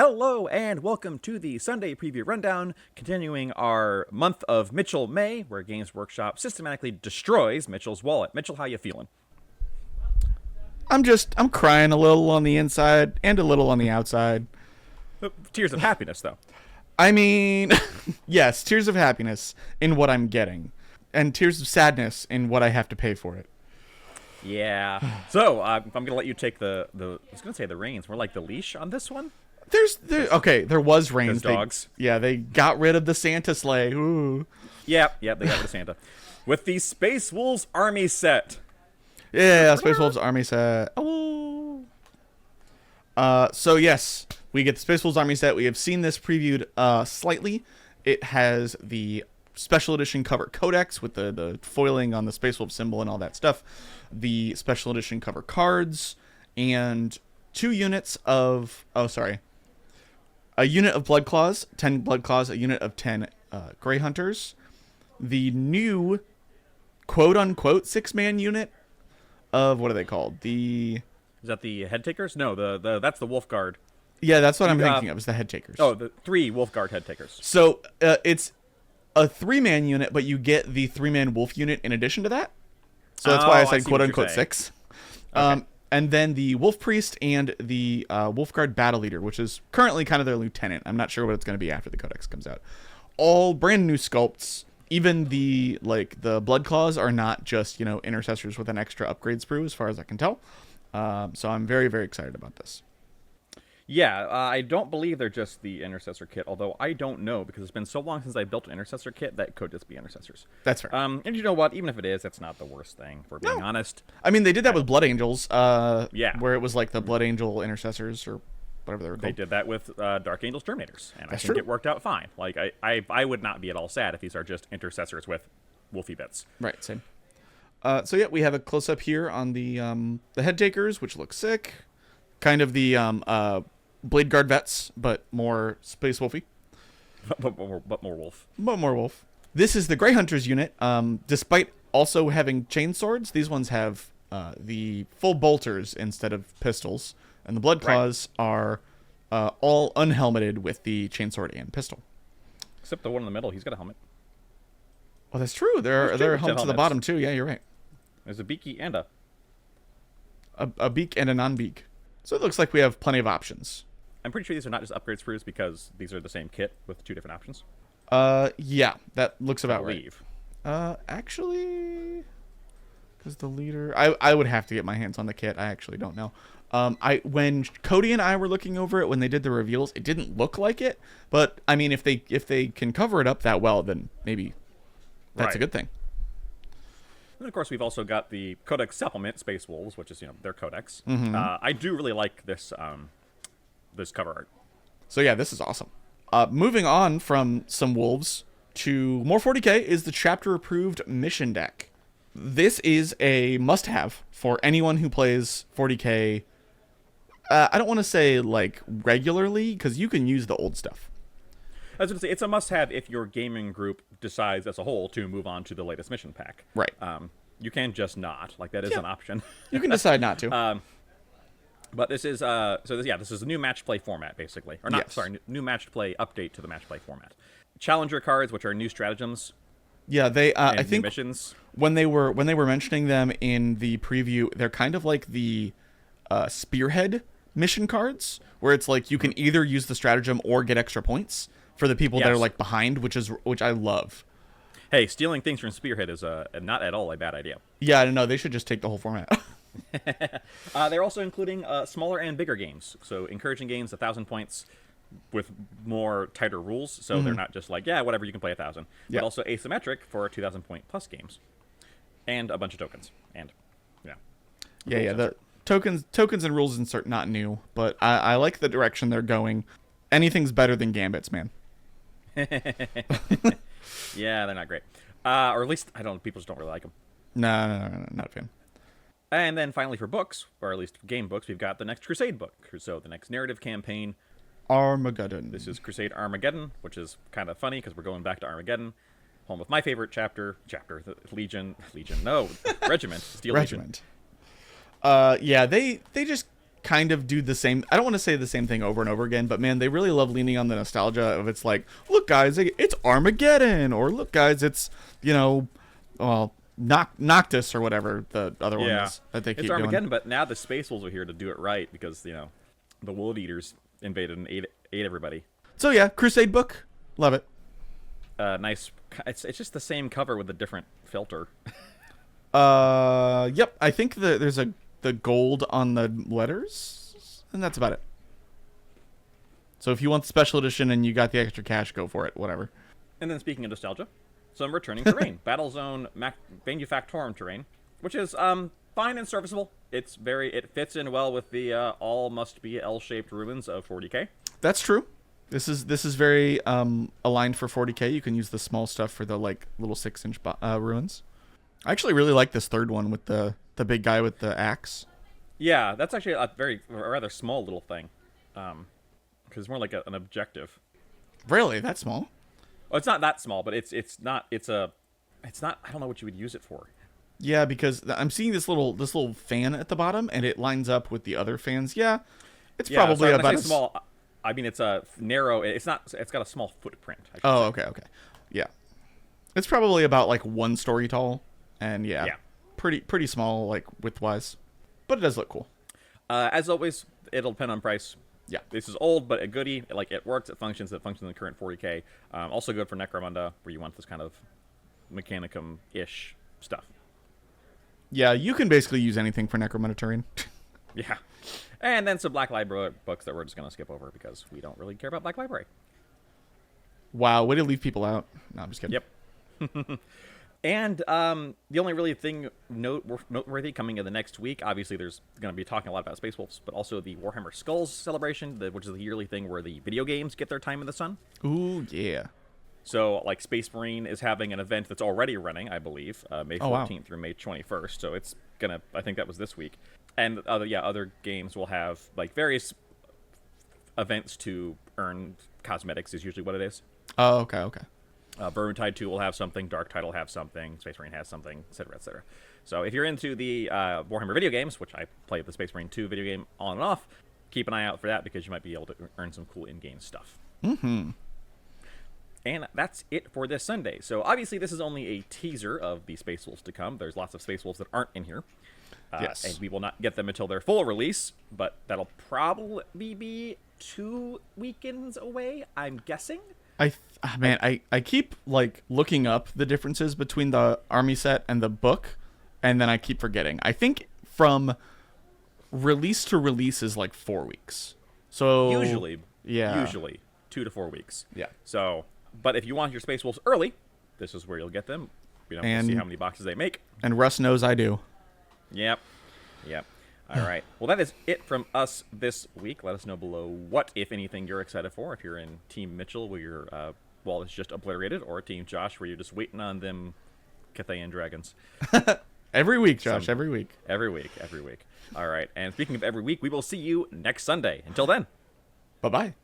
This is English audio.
Hello and welcome to the Sunday Preview Rundown, continuing our month of Mitchell May, where Games Workshop systematically destroys Mitchell's wallet. Mitchell, how you feeling? I'm crying a little on the inside and a little on the outside. Tears of happiness, though. I mean, yes, tears of happiness in what I'm getting, and tears of sadness in what I have to pay for it. Yeah. So, I'm going to let you take I was going to say the reins, more like the leash on this one. There was reins. Dogs. They got rid of the Santa sleigh. Ooh. Yep, they got rid of Santa. With the Space Wolves Army set. Yeah, Space Wolves Army set. Oh. So yes, we get the Space Wolves Army set. We have seen this previewed slightly. It has the special edition cover codex with the foiling on the Space Wolf symbol and all that stuff. The special edition cover cards and 2 units of a unit of Blood Claws, 10 Blood Claws, a unit of 10 Grey Hunters, the new quote-unquote 6-man unit of, what are they called? Is that the Head Takers? No, that's the Wolf Guard. Yeah, that's what I'm thinking of, is the Head Takers. Oh, the 3 Wolf Guard Head Takers. So, it's a 3-man unit, but you get the 3-man Wolf unit in addition to that. So that's why I said quote-unquote 6. Okay. And then the Wolf Priest and the Wolf Guard Battle Leader, which is currently kind of their lieutenant. I'm not sure what it's going to be after the Codex comes out. All brand new sculpts. Even the Blood Claws are not just, intercessors with an extra upgrade sprue, as far as I can tell. So I'm very, very excited about this. Yeah, I don't believe they're just the Intercessor kit, although I don't know, because it's been so long since I built an Intercessor kit that could just be Intercessors. That's fair. And you know what? Even if it is, that's not the worst thing, if we're being honest. I mean, they did that with Blood Angels, yeah, where it was like the Blood Angel Intercessors, or whatever they were called. They did that with Dark Angels Terminators, and That's I think true. it worked out fine. Like, I would not be at all sad if these are just Intercessors with Wolfy bits. Right, same. So yeah, we have a close-up here on the Head Takers, which look sick. Kind of the Blade Guard Vets, but more Space Wolfy. But more Wolf. But more Wolf. This is the Grey Hunters unit. Despite also having chain swords, these ones have the full bolters instead of pistols. And the Blood Claws are all unhelmeted with the chainsword and pistol. Except the one in the middle, he's got a helmet. Oh, that's true. There are helmets at the bottom, too. Yeah, you're right. There's a beaky and a beak and a non-beak. So it looks like we have plenty of options. I'm pretty sure these are not just upgrade sprues because these are the same kit with 2 different options. Yeah, that looks about right. Actually, because the leader, I would have to get my hands on the kit. I actually don't know. When Cody and I were looking over it when they did the reveals, it didn't look like it. But I mean, if they can cover it up that well, then maybe that's a good thing. And of course, we've also got the Codex Supplement Space Wolves, which is their Codex. Mm-hmm. I do really like this this cover art. So yeah, this is awesome. Moving on from some wolves to more 40k is the chapter approved mission deck. This is a must-have for anyone who plays 40k. I don't want to say like regularly, because you can use the old stuff. I was going to say, it's a must-have if your gaming group decides as a whole to move on to the latest mission pack. Right. You can just not. Like, that is an option. You can decide not to. But this is this is a new match play format, basically. Or not, sorry, new match play update to the match play format. Challenger cards, which are new stratagems. Yeah, they I think missions. when they were mentioning them in the preview, they're kind of like the spearhead mission cards, where it's like you can either use the stratagem or get extra points for the people that are like behind, which I love. Hey, stealing things from Spearhead is not at all a bad idea. Yeah, I don't know. They should just take the whole format. They're also including smaller and bigger games. So encouraging games 1,000 points with more tighter rules. So they're not just like, whatever, you can play 1,000. But also asymmetric for 2,000 point plus games. And a bunch of tokens. And, The tokens and rules insert not new, but I like the direction they're going. Anything's better than Gambits, man. Yeah, they're not great. Or at least, people just don't really like them. No, not a fan. And then finally for books, or at least game books, we've got the next Crusade book. So the next narrative campaign. Armageddon. This is Crusade Armageddon, which is kind of funny because we're going back to Armageddon. Home of my favorite chapter, the Regiment, Steel Regiment. Yeah, they just kind of do the same. I don't want to say the same thing over and over again, but man, they really love leaning on the nostalgia of it's like, look guys, it's Armageddon, or look guys, it's, you know, well, Noctis or whatever the other one is that they keep it's Armageddon, doing. But now the Space Wolves are here to do it right because, you know, the Wood Eaters invaded and ate everybody. So yeah, Crusade book, love it. Nice. It's just the same cover with a different filter. Yep. I think there's the gold on the letters, and that's about it. So if you want the special edition and you got the extra cash, go for it. Whatever. And then speaking of nostalgia, some returning terrain, Battlezone Manufactorum terrain, which is fine and serviceable. It fits in well with the all must be L-shaped ruins of 40K. That's true. This is very aligned for 40K. You can use the small stuff for the like little 6-inch ruins. I actually really like this third one with the big guy with the axe. Yeah, that's actually a rather small little thing, because it's more like an objective. Really, that small? Oh, it's not that small, but it's not. I don't know what you would use it for. Yeah, because I'm seeing this little fan at the bottom, and it lines up with the other fans. Yeah, it's probably so about small. I mean, it's a narrow. It's not. It's got a small footprint. Oh, okay. Yeah, it's probably about like 1 story tall, and yeah, pretty small like width-wise, but it does look cool. As always, it'll depend on price. Yeah, this is old, but a goodie. Like it works, it functions. It functions in the current 40K. Also good for Necromunda, where you want this kind of Mechanicum-ish stuff. Yeah, you can basically use anything for Necromunda terrain. Yeah. And then some Black Library books that we're just going to skip over because we don't really care about Black Library. Wow, way to leave people out. No, I'm just kidding. Yep. And the only really thing noteworthy coming in the next week, obviously there's going to be talking a lot about Space Wolves, but also the Warhammer Skulls celebration, which is the yearly thing where the video games get their time in the sun. Ooh, yeah. So, like, Space Marine is having an event that's already running, I believe, May 14th through May 21st. So it's going to, I think that was this week. And other games will have, like, various events to earn cosmetics is usually what it is. Oh, okay. Vermintide 2 will have something, Dark Tide will have something, Space Marine has something, etc., etc. So if you're into the Warhammer video games, which I play the Space Marine 2 video game on and off, keep an eye out for that because you might be able to earn some cool in-game stuff. Mm-hmm. And that's it for this Sunday. So obviously this is only a teaser of the Space Wolves to come. There's lots of Space Wolves that aren't in here. Yes. And we will not get them until their full release, but that'll probably be 2 weekends away, I'm guessing. I keep like looking up the differences between the army set and the book, and then I keep forgetting. I think from release to release is like 4 weeks. So usually 2 to 4 weeks. Yeah. So, but if you want your Space Wolves early, this is where you'll get them. We'll see how many boxes they make. And Russ knows I do. Yep. All right. Well, that is it from us this week. Let us know below what, if anything, you're excited for. If you're in Team Mitchell, where your wall is just obliterated, or Team Josh, where you're just waiting on them Cathayan dragons. Every week, Josh. Every week. Every week. All right. And speaking of every week, we will see you next Sunday. Until then. Bye-bye.